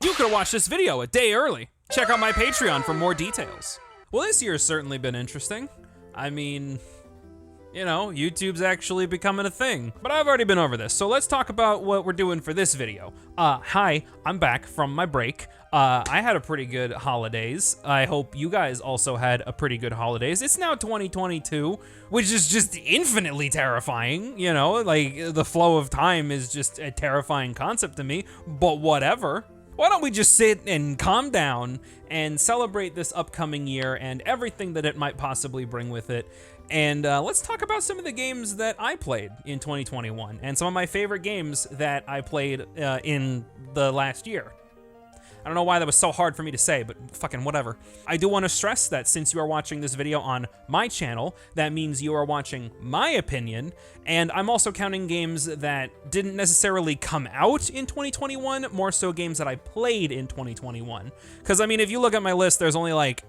You could have watched this video a day early. Check out my Patreon for more details. Well, this year's certainly been interesting. I mean, you know, YouTube's actually becoming a thing. But I've already been over this, so let's talk about what we're doing for this video. Hi, I'm back from my break. I had a pretty good holidays. I hope you guys also had a pretty good holidays. It's now 2022, which is just infinitely terrifying, you know? Like, the flow of time is just a terrifying concept to me, but whatever. Why don't we just sit and calm down and celebrate this upcoming year and everything that it might possibly bring with it. And let's talk about some of the games that I played in 2021 and some of my favorite games that I played in the last year. I don't know why that was so hard for me to say, but fucking whatever. I do want to stress that since you are watching this video on my channel, that means you are watching my opinion, and I'm also counting games that didn't necessarily come out in 2021, more so games that I played in 2021. Because, I mean, if you look at my list, there's only like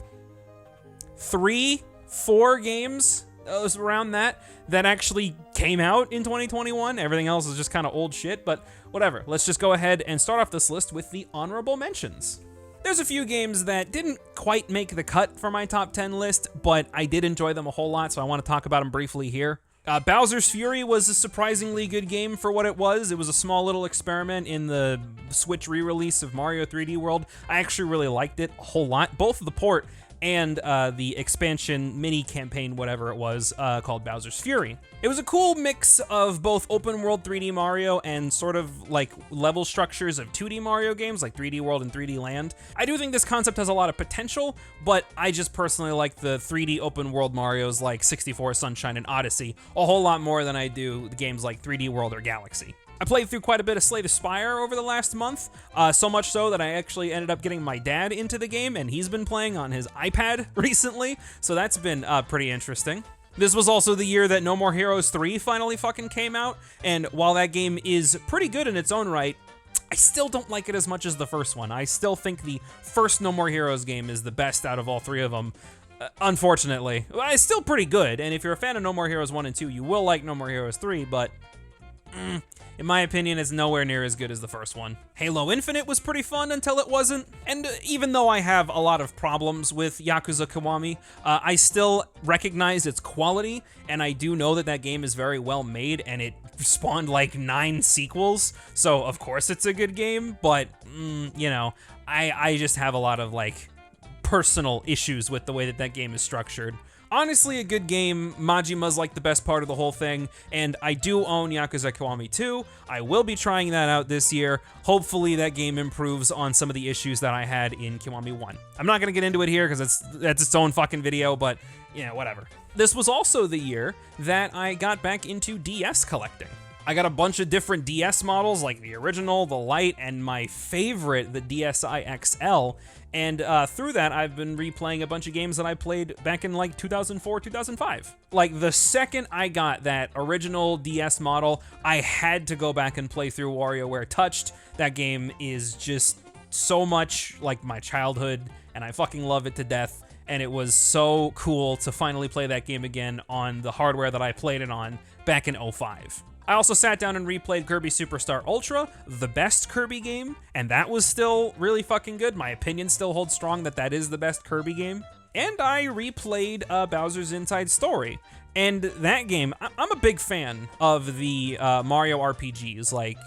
3-4 games around that actually came out in 2021. Everything else is just kind of old shit, but whatever. Let's just go ahead and start off this list with the honorable mentions. There's a few games that didn't quite make the cut for my top 10 list, but I did enjoy them a whole lot, so I want to talk about them briefly here. Bowser's Fury was a surprisingly good game for what it was. It was a small little experiment in the Switch re-release of Mario 3D World. I actually really liked it a whole lot, both the port and the expansion mini campaign, whatever it was, called Bowser's Fury. It was a cool mix of both open world 3D Mario and sort of like level structures of 2D Mario games like 3D World and 3D Land. I do think this concept has a lot of potential, but I just personally like the 3D open world Marios like 64, Sunshine, and Odyssey a whole lot more than I do the games like 3D World or Galaxy. I played through quite a bit of Slay the Spire over the last month, so much so that I actually ended up getting my dad into the game, and he's been playing on his iPad recently, so that's been pretty interesting. This was also the year that No More Heroes 3 finally fucking came out, and while that game is pretty good in its own right, I still don't like it as much as the first one. I still think the first No More Heroes game is the best out of all three of them. Unfortunately. It's still pretty good, and if you're a fan of No More Heroes 1 and 2, you will like No More Heroes 3, but in my opinion, it's nowhere near as good as the first one. Halo Infinite was pretty fun until it wasn't, and even though I have a lot of problems with Yakuza Kiwami, I still recognize its quality, and I do know that that game is very well made, and it spawned like 9 sequels, so of course it's a good game, but, you know, I just have a lot of, like, personal issues with the way that that game is structured. Honestly, a good game. Majima's like the best part of the whole thing, and I do own Yakuza Kiwami 2. I will be trying that out this year. Hopefully that game improves on some of the issues that I had in Kiwami 1. I'm not gonna get into it here because that's its own fucking video, but yeah, whatever. This was also the year that I got back into DS collecting. I got a bunch of different DS models, like the original, the Lite, and my favorite, the DSi XL. And through that, I've been replaying a bunch of games that I played back in like 2004, 2005. Like the second I got that original DS model, I had to go back and play through WarioWare Touched. That game is just so much like my childhood, and I fucking love it to death. And it was so cool to finally play that game again on the hardware that I played it on back in 05. I also sat down and replayed Kirby Superstar Ultra, the best Kirby game, and that was still really fucking good. My opinion still holds strong that that is the best Kirby game. And I replayed Bowser's Inside Story, and that game, I'm a big fan of the Mario RPGs, like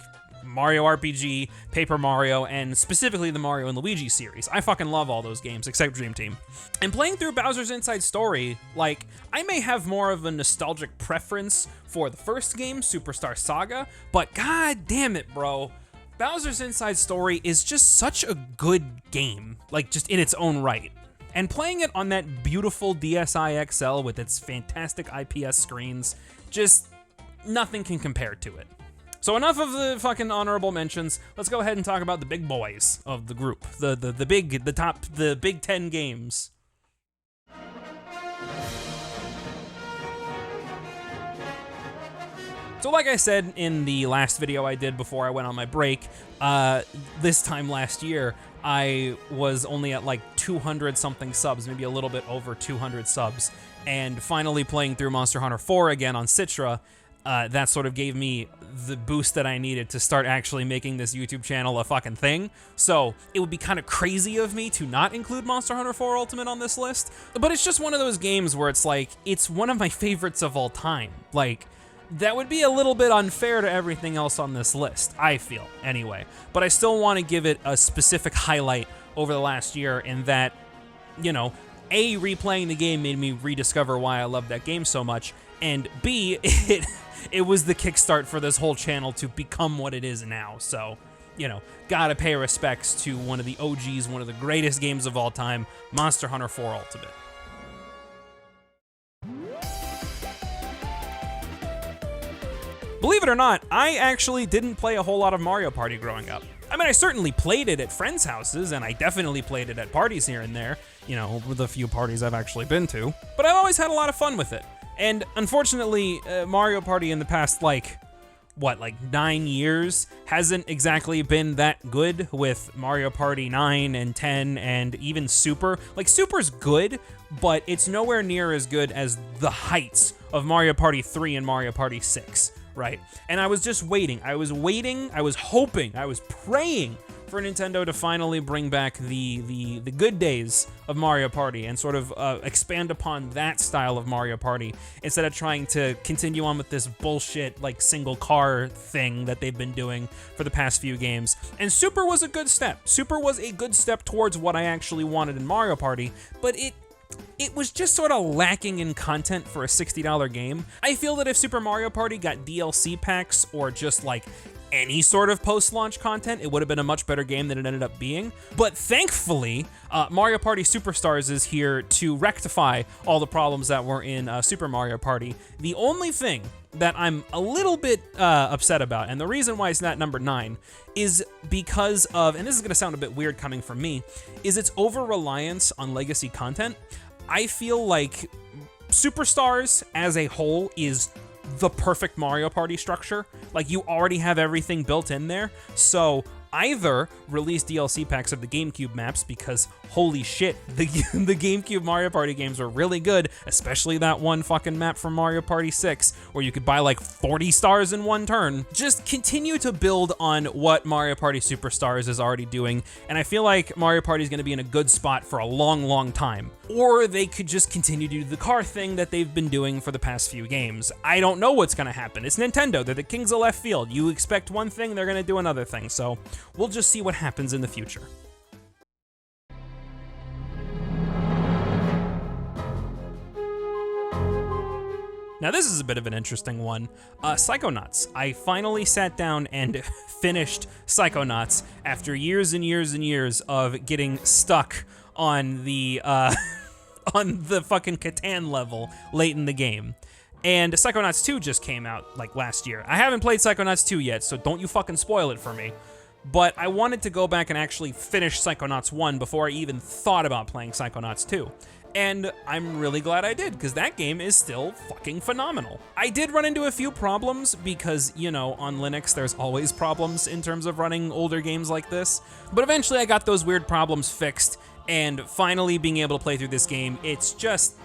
Mario RPG, Paper Mario, and specifically the Mario and Luigi series. I fucking love all those games, except Dream Team. And playing through Bowser's Inside Story, like, I may have more of a nostalgic preference for the first game, Superstar Saga, but god damn it, bro. Bowser's Inside Story is just such a good game, like, just in its own right. And playing it on that beautiful DSi XL with its fantastic IPS screens, just nothing can compare to it. So enough of the fucking honorable mentions. Let's go ahead and talk about the big boys of the group, the Big 10 games. So like I said in the last video I did before I went on my break, this time last year, I was only at like 200 something subs, maybe a little bit over 200 subs, and finally playing through Monster Hunter 4 again on Citra, that sort of gave me the boost that I needed to start actually making this YouTube channel a fucking thing. So it would be kind of crazy of me to not include Monster Hunter 4 Ultimate on this list, but it's just one of those games where it's like, it's one of my favorites of all time. Like, that would be a little bit unfair to everything else on this list, I feel, anyway. But I still want to give it a specific highlight over the last year in that, you know, A, replaying the game made me rediscover why I love that game so much, and B, it was the kickstart for this whole channel to become what it is now. So, you know, gotta pay respects to one of the OGs, one of the greatest games of all time, Monster Hunter 4 Ultimate. Believe it or not, I actually didn't play a whole lot of Mario Party growing up. I mean, I certainly played it at friends' houses, and I definitely played it at parties here and there, you know, with the few parties I've actually been to, but I've always had a lot of fun with it. And unfortunately, Mario Party in the past, like 9 years hasn't exactly been that good, with Mario Party 9 and 10 and even Super. Like, Super's good, but it's nowhere near as good as the heights of Mario Party 3 and Mario Party 6, right? And I was just waiting. I was hoping, I was praying for Nintendo to finally bring back the good days of Mario Party and sort of expand upon that style of Mario Party instead of trying to continue on with this bullshit like single car thing that they've been doing for the past few games. And Super was a good step. Super was a good step towards what I actually wanted in Mario Party, but it was just sort of lacking in content for a $60 game. I feel that if Super Mario Party got DLC packs or just like any sort of post-launch content, it would have been a much better game than it ended up being. But thankfully, Mario Party Superstars is here to rectify all the problems that were in Super Mario Party. The only thing that I'm a little bit upset about, and the reason why it's not number 9, is because of, and this is gonna sound a bit weird coming from me, is its over-reliance on legacy content. I feel like Superstars as a whole is the perfect Mario Party structure. Like, you already have everything built in there, so either release DLC packs of the GameCube maps, because holy shit, the GameCube Mario Party games were really good, especially that one fucking map from Mario Party 6, where you could buy like 40 stars in one turn. Just continue to build on what Mario Party Superstars is already doing, and I feel like Mario Party is going to be in a good spot for a long, long time. Or they could just continue to do the car thing that they've been doing for the past few games. I don't know what's going to happen. It's Nintendo. They're the kings of left field. You expect one thing, they're going to do another thing. So we'll just see what happens in the future. Now this is a bit of an interesting one. Psychonauts. I finally sat down and finished Psychonauts after years and years and years of getting stuck on the on the fucking Catan level late in the game. And Psychonauts 2 just came out like last year. I haven't played Psychonauts 2 yet, so don't you fucking spoil it for me. But I wanted to go back and actually finish Psychonauts 1 before I even thought about playing Psychonauts 2. And I'm really glad I did, because that game is still fucking phenomenal. I did run into a few problems because, you know, on Linux there's always problems in terms of running older games like this. But eventually I got those weird problems fixed, and finally being able to play through this game, it's just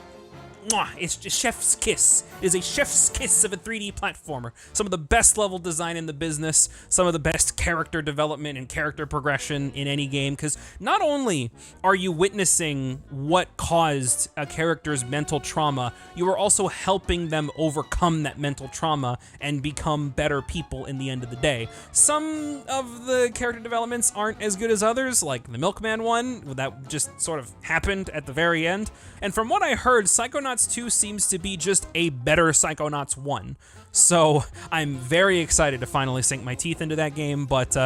chef's kiss. It is a chef's kiss of a 3D platformer. Some of the best level design in the business, some of the best character development and character progression in any game, because not only are you witnessing what caused a character's mental trauma, you are also helping them overcome that mental trauma and become better people in the end of the day. Some of the character developments aren't as good as others, like the Milkman one, that just sort of happened at the very end. And from what I heard, Psychonauts 2 seems to be just a better Psychonauts 1. So I'm very excited to finally sink my teeth into that game, but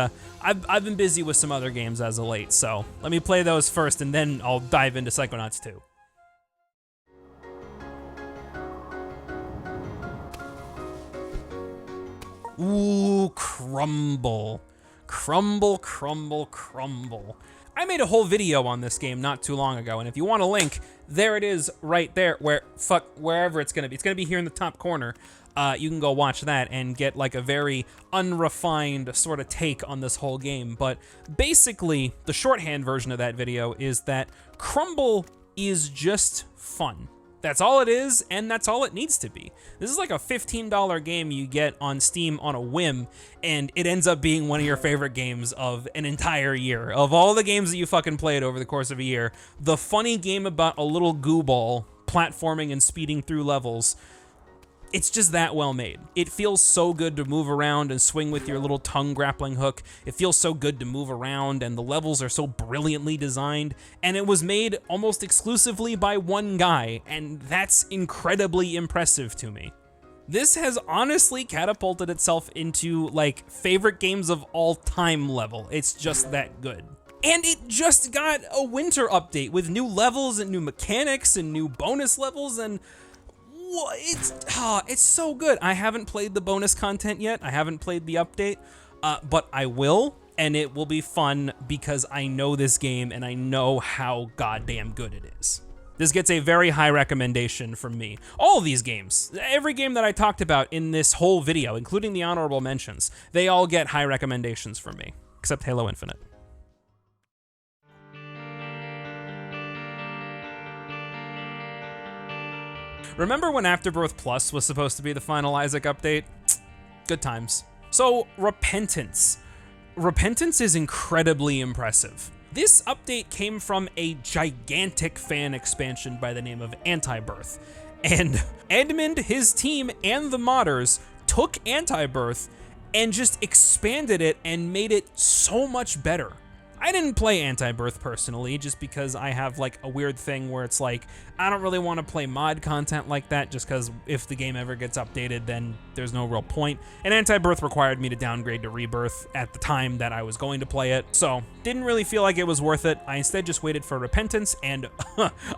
I've been busy with some other games as of late, so let me play those first and then I'll dive into Psychonauts 2. Ooh, crumble. Crumble, crumble, crumble. I made a whole video on this game not too long ago, and if you want a link, there it is right there, wherever it's gonna be. It's gonna be here in the top corner. You can go watch that and get like a very unrefined sort of take on this whole game. But basically, the shorthand version of that video is that Crumble is just fun. That's all it is, and that's all it needs to be. This is like a $15 game you get on Steam on a whim, and it ends up being one of your favorite games of an entire year. Of all the games that you fucking played over the course of a year, the funny game about a little goo ball platforming and speeding through levels, it's just that well made. It feels so good to move around and swing with your little tongue grappling hook. It feels so good to move around, and the levels are so brilliantly designed, and it was made almost exclusively by one guy, and that's incredibly impressive to me. This has honestly catapulted itself into, like, favorite games of all time level. It's just that good. And it just got a winter update with new levels and new mechanics and new bonus levels, and it's so good. I haven't played the bonus content yet. I haven't played the update, but I will, and it will be fun because I know this game and I know how goddamn good it is. This gets a very high recommendation from me. All of these games, every game that I talked about in this whole video, including the honorable mentions, they all get high recommendations from me, except Halo Infinite. Remember when Afterbirth Plus was supposed to be the final Isaac update? Good times. So, Repentance. Repentance is incredibly impressive. This update came from a gigantic fan expansion by the name of Antibirth. And Edmund, his team, and the modders took Antibirth and just expanded it and made it so much better. I didn't play Antibirth personally, just because I have like a weird thing where it's like, I don't really want to play mod content like that, just because if the game ever gets updated, then there's no real point. And Antibirth required me to downgrade to Rebirth at the time that I was going to play it, so didn't really feel like it was worth it. I instead just waited for Repentance, and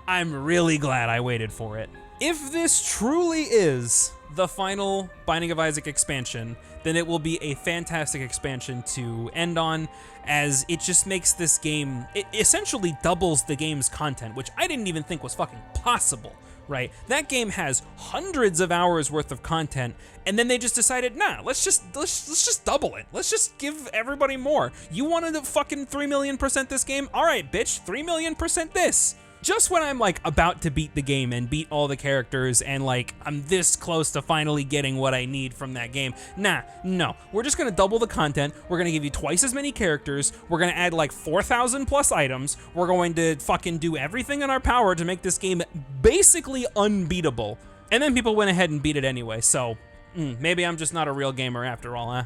I'm really glad I waited for it. If this truly is the final Binding of Isaac expansion, then it will be a fantastic expansion to end on, as it just makes this game, it essentially doubles the game's content, which I didn't even think was fucking possible, right? That game has hundreds of hours worth of content, and then they just decided, nah, let's just double it. Let's just give everybody more. You wanted to fucking 3,000,000% this game? All right, bitch, 3,000,000% this. Just when I'm like about to beat the game and beat all the characters and like I'm this close to finally getting what I need from that game, nah, no. We're just gonna double the content, we're gonna give you twice as many characters, we're gonna add like 4,000 plus items, we're going to fucking do everything in our power to make this game basically unbeatable. And then people went ahead and beat it anyway, so maybe I'm just not a real gamer after all, huh?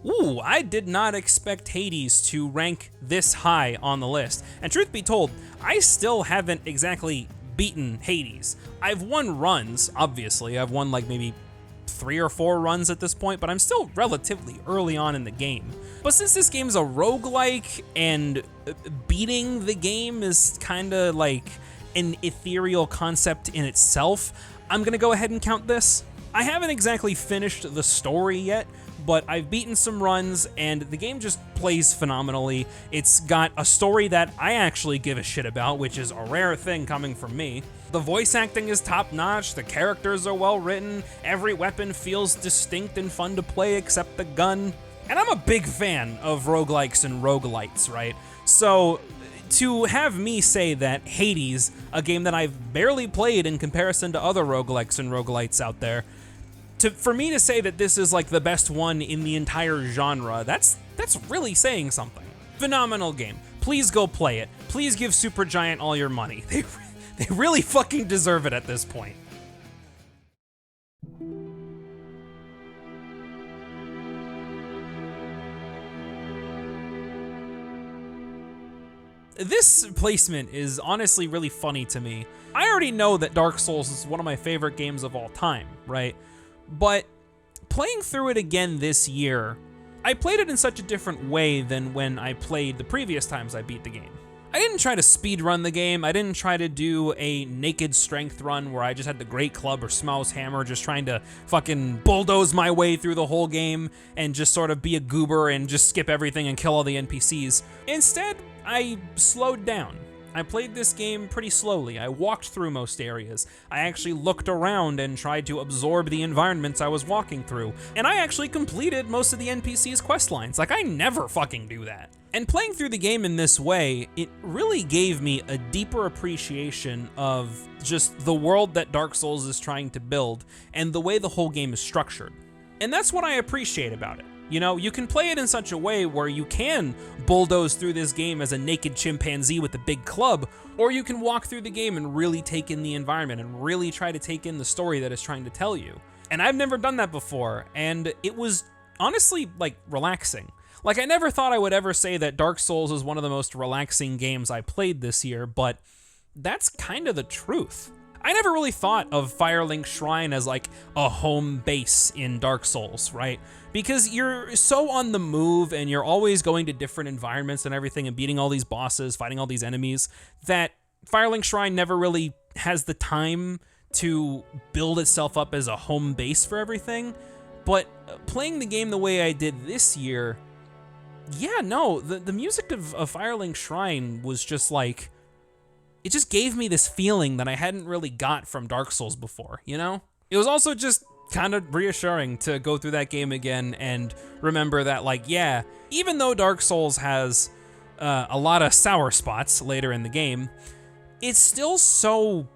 Ooh, I did not expect Hades to rank this high on the list. And truth be told, I still haven't exactly beaten Hades. I've won runs, obviously. I've won like maybe 3 or 4 runs at this point, but I'm still relatively early on in the game. But since this game's a roguelike and beating the game is kinda like an ethereal concept in itself, I'm gonna go ahead and count this. I haven't exactly finished the story yet, but I've beaten some runs, and the game just plays phenomenally. It's got a story that I actually give a shit about, which is a rare thing coming from me. The voice acting is top-notch, the characters are well written, every weapon feels distinct and fun to play except the gun. And I'm a big fan of roguelikes and roguelites, right? So to have me say that Hades, a game that I've barely played in comparison to other roguelikes and roguelites out there, for me to say that this is like the best one in the entire genre, that's really saying something. Phenomenal game. Please go play it. Please give Supergiant all your money. They really fucking deserve it at this point. This placement is honestly really funny to me. I already know that Dark Souls is one of my favorite games of all time, right? But playing through it again this year, I played it in such a different way than when I played the previous times I beat the game. I didn't try to speed run the game. I didn't try to do a naked strength run where I just had the Great Club or Smells Hammer just trying to fucking bulldoze my way through the whole game and just sort of be a goober and just skip everything and kill all the NPCs. Instead, I slowed down. I played this game pretty slowly. I walked through most areas. I actually looked around and tried to absorb the environments I was walking through. And I actually completed most of the NPC's quest lines. Like, I never fucking do that. And playing through the game in this way, it really gave me a deeper appreciation of just the world that Dark Souls is trying to build and the way the whole game is structured. And that's what I appreciate about it. You know, you can play it in such a way where you can bulldoze through this game as a naked chimpanzee with a big club, or you can walk through the game and really take in the environment and really try to take in the story that it's trying to tell you. And I've never done that before, and it was honestly, like, relaxing. Like, I never thought I would ever say that Dark Souls is one of the most relaxing games I played this year, but that's kind of the truth. I never really thought of Firelink Shrine as like a home base in Dark Souls, right? Because you're so on the move and you're always going to different environments and everything and beating all these bosses, fighting all these enemies, that Firelink Shrine never really has the time to build itself up as a home base for everything. But playing the game the way I did this year, yeah, no, the music of Firelink Shrine was just like, it just gave me this feeling that I hadn't really got from Dark Souls before, you know? It was also just kind of reassuring to go through that game again and remember that, like, yeah, even though Dark Souls has a lot of sour spots later in the game, it's still so,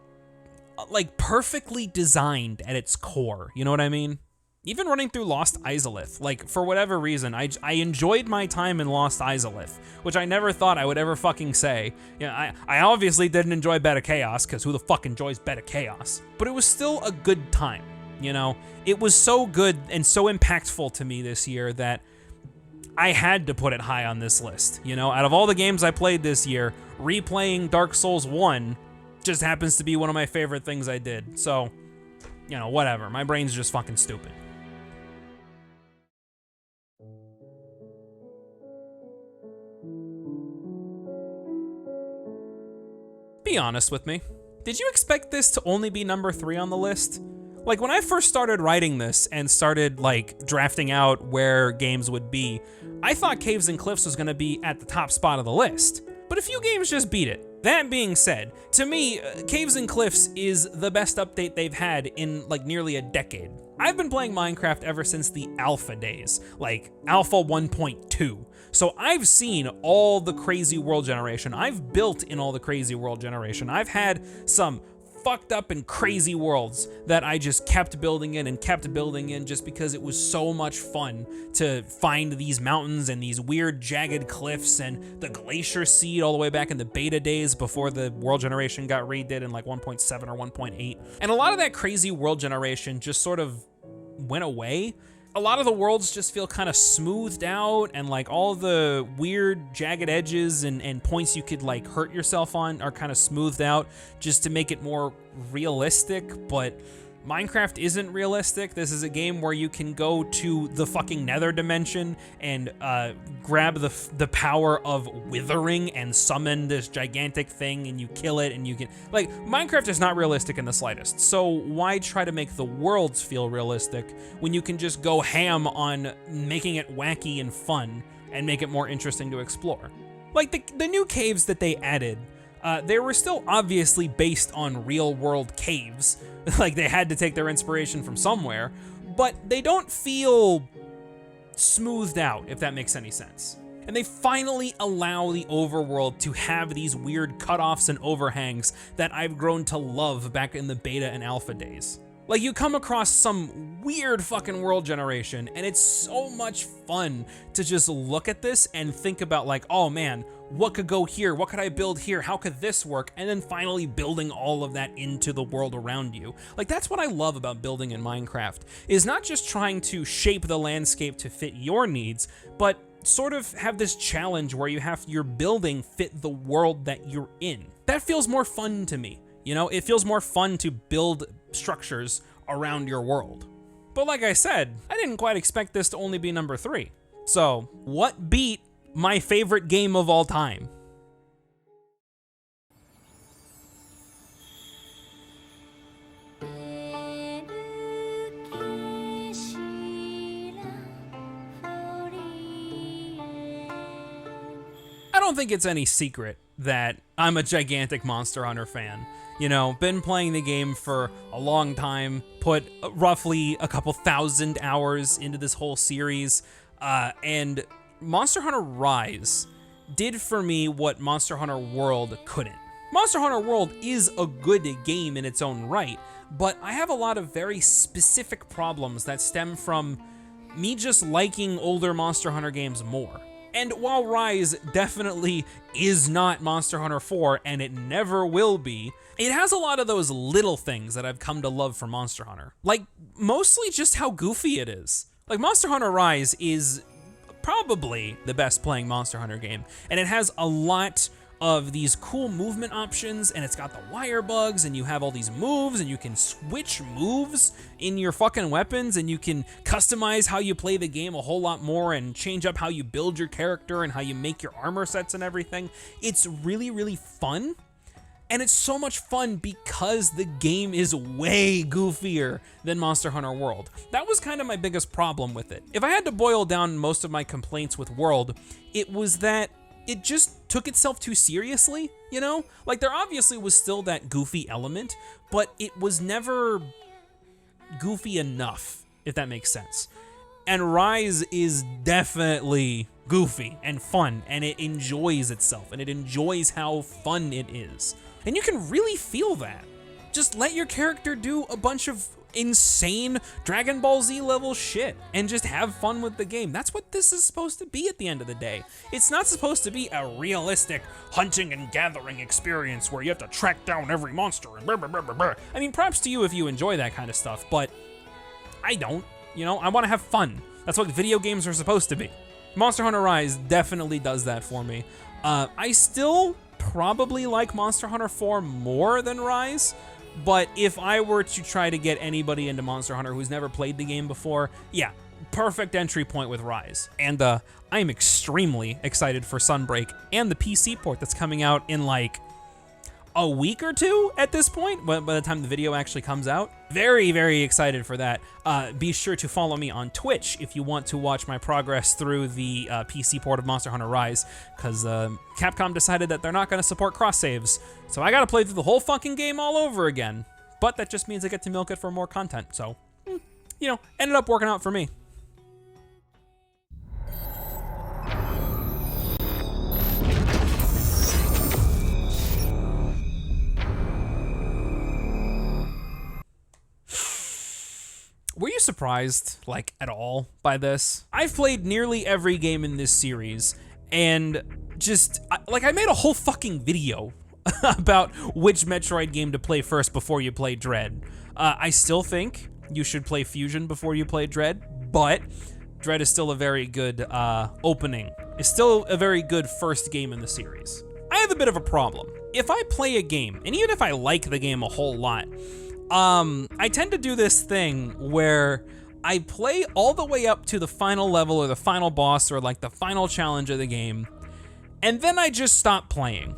like, perfectly designed at its core, you know what I mean? Even running through Lost Izalith, like, for whatever reason, I enjoyed my time in Lost Izalith, which I never thought I would ever fucking say. Yeah, I obviously didn't enjoy Beta Chaos, because who the fuck enjoys Beta Chaos? But it was still a good time, you know? It was so good and so impactful to me this year that I had to put it high on this list, you know? Out of all the games I played this year, replaying Dark Souls 1 just happens to be one of my favorite things I did. So, you know, whatever. My brain's just fucking stupid. Be honest with me. Did you expect this to only be number 3 on the list? Like, when I first started writing this and started, like, drafting out where games would be, I thought Caves and Cliffs was gonna be at the top spot of the list. But a few games just beat it. That being said, to me, Caves and Cliffs is the best update they've had in, like, nearly a decade. I've been playing Minecraft ever since the alpha days, like Alpha 1.2. So I've seen all the crazy world generation. I've built in all the crazy world generation. I've had some fucked up and crazy worlds that I just kept building in just because it was so much fun to find these mountains and these weird jagged cliffs and the glacier seed all the way back in the beta days before the world generation got redid in like 1.7 or 1.8. And a lot of that crazy world generation just sort of went away. A lot of the worlds just feel kind of smoothed out, and like all the weird jagged edges and points you could like hurt yourself on are kind of smoothed out just to make it more realistic. But Minecraft isn't realistic. This is a game where you can go to the fucking nether dimension and grab the power of withering and summon this gigantic thing, and you kill it and you can, like, Minecraft is not realistic in the slightest. So why try to make the worlds feel realistic when you can just go ham on making it wacky and fun and make it more interesting to explore? Like the new caves that they added, they were still obviously based on real world caves. Like, they had to take their inspiration from somewhere, but they don't feel smoothed out, if that makes any sense. And they finally allow the overworld to have these weird cutoffs and overhangs that I've grown to love back in the beta and alpha days. Like, you come across some weird fucking world generation, and it's so much fun to just look at this and think about, like, oh man, what could go here? What could I build here? How could this work? And then finally building all of that into the world around you. Like, that's what I love about building in Minecraft, is not just trying to shape the landscape to fit your needs, but sort of have this challenge where you have your building fit the world that you're in. That feels more fun to me. You know, it feels more fun to build structures around your world. But like I said, I didn't quite expect this to only be number 3. So, what beat my favorite game of all time? I don't think it's any secret that I'm a gigantic Monster Hunter fan. You know, been playing the game for a long time, put roughly a couple thousand hours into this whole series, and Monster Hunter Rise did for me what Monster Hunter World couldn't. Monster Hunter World is a good game in its own right, but I have a lot of very specific problems that stem from me just liking older Monster Hunter games more. And while Rise definitely is not Monster Hunter 4, and it never will be, it has a lot of those little things that I've come to love from Monster Hunter. Like, mostly just how goofy it is. Like, Monster Hunter Rise is probably the best playing Monster Hunter game, and it has a lot of these cool movement options, and it's got the wire bugs, and you have all these moves, and you can switch moves in your fucking weapons, and you can customize how you play the game a whole lot more and change up how you build your character and how you make your armor sets and everything. It's really, really fun, and it's so much fun because the game is way goofier than Monster Hunter World. That was kind of my biggest problem with it. If I had to boil down most of my complaints with World, it was that it just took itself too seriously, you know? Like, there obviously was still that goofy element, but it was never goofy enough, if that makes sense. And Rise is definitely goofy and fun, and it enjoys itself, and it enjoys how fun it is. And you can really feel that. Just let your character do a bunch of insane Dragon Ball Z level shit and just have fun with the game. That's what this is supposed to be at the end of the day. It's not supposed to be a realistic hunting and gathering experience where you have to track down every monster and blah, blah, blah, blah, blah. I mean, props to you if you enjoy that kind of stuff, but I don't. You know, I want to have fun. That's what video games are supposed to be. Monster Hunter Rise definitely does that for me. I still probably like Monster Hunter 4 more than Rise, but if I were to try to get anybody into Monster Hunter who's never played the game before, yeah, perfect entry point with Rise. And I am extremely excited for Sunbreak and the PC port that's coming out in like a week or two at this point, by the time the video actually comes out. Very, very excited for that. Be sure to follow me on Twitch if you want to watch my progress through the PC port of Monster Hunter Rise, because Capcom decided that they're not going to support cross-saves, so I got to play through the whole fucking game all over again. But that just means I get to milk it for more content, so, you know, ended up working out for me. Were you surprised, like, at all by this? I've played nearly every game in this series, and just, I made a whole fucking video about which Metroid game to play first before you play Dread. I still think you should play Fusion before you play Dread, but Dread is still a very good opening. It's still a very good first game in the series. I have a bit of a problem. If I play a game, and even if I like the game a whole lot, I tend to do this thing where I play all the way up to the final level or the final boss or like the final challenge of the game, and then I just stop playing.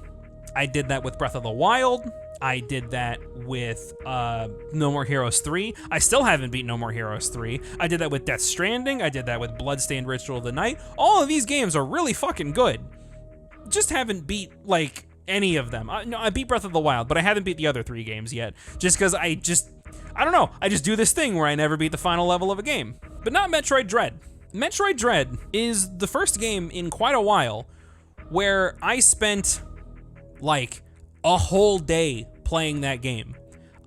I did that with Breath of the Wild. I did that with No More Heroes 3. I still haven't beat No More Heroes 3. I did that with Death Stranding. I did that with Bloodstained Ritual of the Night. All of these games are really fucking good. Just haven't beat, like, any of them. No, I beat Breath of the Wild, but I haven't beat the other 3 games yet, just because I don't know, I just do this thing where I never beat the final level of a game. But not Metroid Dread. Metroid Dread is the first game in quite a while where I spent, like, a whole day playing that game.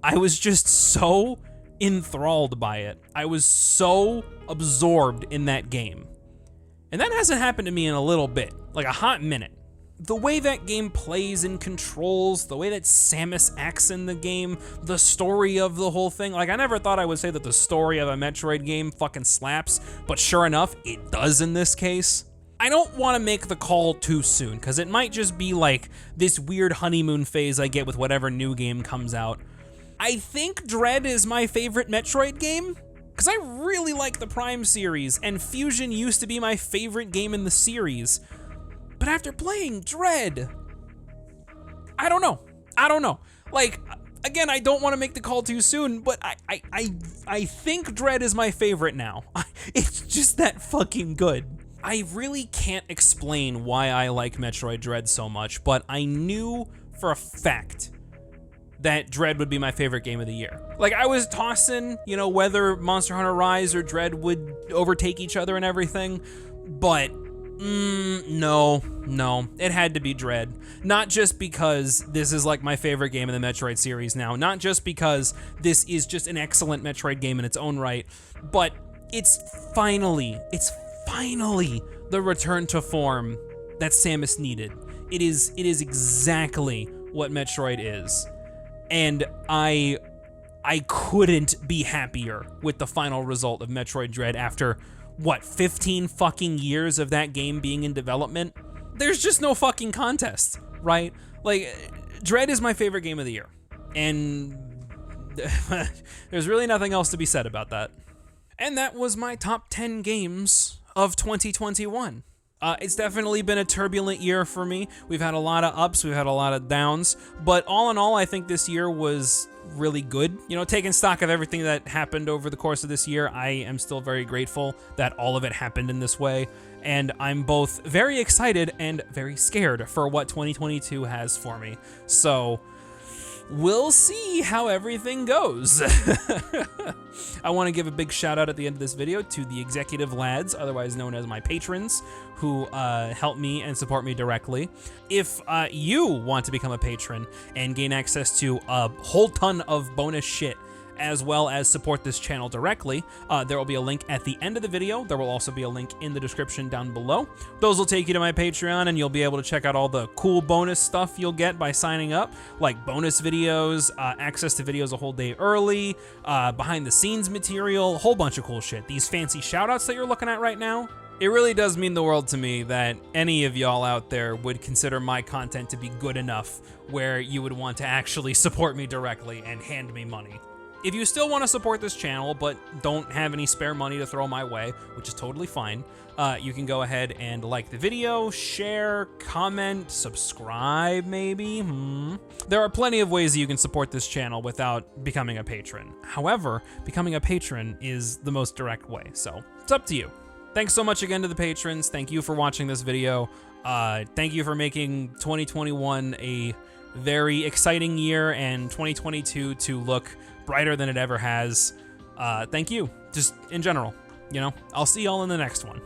I was just so enthralled by it. I was so absorbed in that game. And that hasn't happened to me in a little bit, like a hot minute. The way that game plays and controls, the way that Samus acts in the game, the story of the whole thing. Like, I never thought I would say that the story of a Metroid game fucking slaps, but sure enough, it does in this case. I don't want to make the call too soon, because it might just be like this weird honeymoon phase I get with whatever new game comes out. I think Dread is my favorite Metroid game, because I really like the Prime series, and Fusion used to be my favorite game in the series. But after playing Dread, I don't know. Like, again, I don't want to make the call too soon, but I think Dread is my favorite now. It's just that fucking good. I really can't explain why I like Metroid Dread so much, but I knew for a fact that Dread would be my favorite game of the year. Like, I was tossing, you know, whether Monster Hunter Rise or Dread would overtake each other and everything, but no, it had to be Dread. Not just because this is like my favorite game in the Metroid series now, not just because this is just an excellent Metroid game in its own right, but it's finally the return to form that Samus needed. It is exactly what Metroid is. And I couldn't be happier with the final result of Metroid Dread after, what, 15 fucking years of that game being in development? There's just no fucking contest, right? Like, Dread is my favorite game of the year. And there's really nothing else to be said about that. And that was my top 10 games of 2021. It's definitely been a turbulent year for me. We've had a lot of ups, we've had a lot of downs, but all in all, I think this year was really good. You know, taking stock of everything that happened over the course of this year, I am still very grateful that all of it happened in this way, and I'm both very excited and very scared for what 2022 has for me. So, we'll see how everything goes. I want to give a big shout out at the end of this video to the Executive Lads, otherwise known as my patrons, who help me and support me directly. If you want to become a patron and gain access to a whole ton of bonus shit, as well as support this channel directly, there will be a link at the end of the video. There will also be a link in the description down below. Those will take you to my Patreon, and you'll be able to check out all the cool bonus stuff you'll get by signing up, like bonus videos, access to videos a whole day early, behind the scenes material, a whole bunch of cool shit. These fancy shoutouts that you're looking at right now, it really does mean the world to me that any of y'all out there would consider my content to be good enough where you would want to actually support me directly and hand me money. If you still want to support this channel but don't have any spare money to throw my way, which is totally fine, you can go ahead and like the video, share, comment, subscribe maybe. There are plenty of ways that you can support this channel without becoming a patron. However, becoming a patron is the most direct way, so it's up to you. Thanks so much again to the patrons. Thank you for watching this video. Thank you for making 2021 a very exciting year and 2022 to look brighter than it ever has. Thank you, just in general, you know. I'll see y'all in the next one.